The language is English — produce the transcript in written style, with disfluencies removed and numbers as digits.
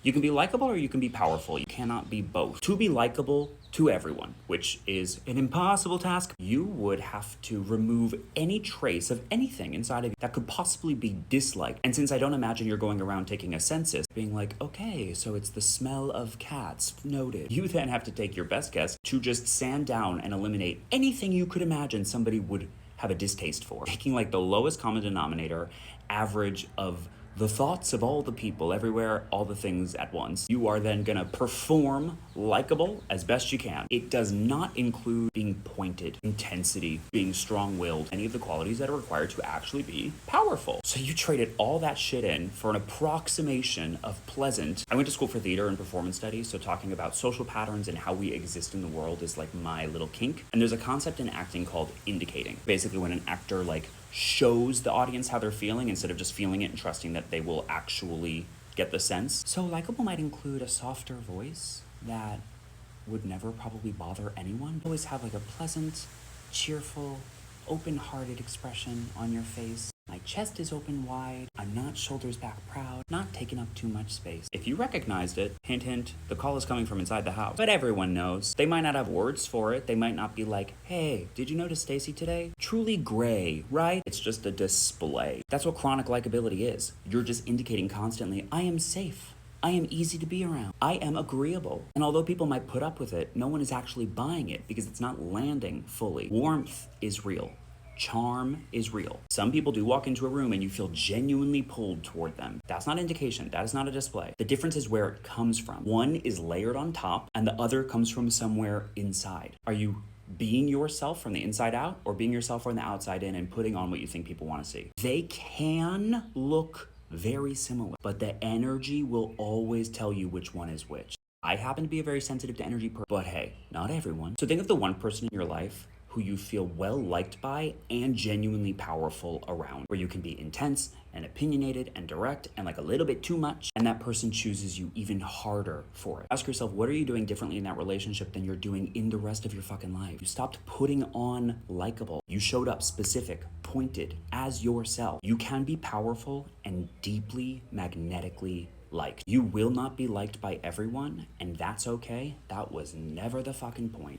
You can be likable or you can be powerful. You cannot be both. To be likable to everyone, which is an impossible task, you would have to remove any trace of anything inside of you that could possibly be disliked. And since I don't imagine you're going around taking a census, being like, okay, so it's the smell of cats, noted. You then have to take your best guess to just sand down and eliminate anything you could imagine somebody would have a distaste for. Taking like the lowest common denominator, average of the thoughts of all the people everywhere, all the things at once. You are then gonna perform likable as best you can. It does not include being pointed, intensity, being strong-willed, any of the qualities that are required to actually be powerful. So you traded all that shit in for an approximation of pleasant. I went to school for theater and performance studies, so talking about social patterns and how we exist in the world is like my little kink. And there's a concept in acting called indicating. Basically when an actor like shows the audience how they're feeling instead of just feeling it and trusting that they will actually get the sense. So likable might include a softer voice that would never probably bother anyone. Always have like a pleasant, cheerful, open-hearted expression on your face. My chest is open wide. I'm not shoulders back proud, not taking up too much space. If you recognized it, hint hint, the call is coming from inside the house. But everyone knows. They might not have words for it. They might not be like, hey, did you notice Stacy today? Truly gray, right? It's just a display. That's what chronic likability is. You're just indicating constantly, I am safe. I am easy to be around. I am agreeable. And although people might put up with it, no one is actually buying it because it's not landing fully. Warmth is real. Charm is real. Some people do walk into a room and you feel genuinely pulled toward them. That's not indication. That is not a display. The difference is where it comes from. One is layered on top and the other comes from somewhere inside. Are you being yourself from the inside out or being yourself from the outside in and putting on what you think people want to see? They can look very similar, but the energy will always tell you which one is which. I happen to be a very sensitive to energy person, but hey, not everyone. So think of the one person in your life who you feel well liked by and genuinely powerful around, where you can be intense and opinionated and direct and like a little bit too much, and that person chooses you even harder for it. Ask yourself, what are you doing differently in that relationship than you're doing in the rest of your fucking life? You stopped putting on likable. You showed up specific, pointed, as yourself. You can be powerful and deeply magnetically liked. You will not be liked by everyone, and that's okay. That was never the fucking point.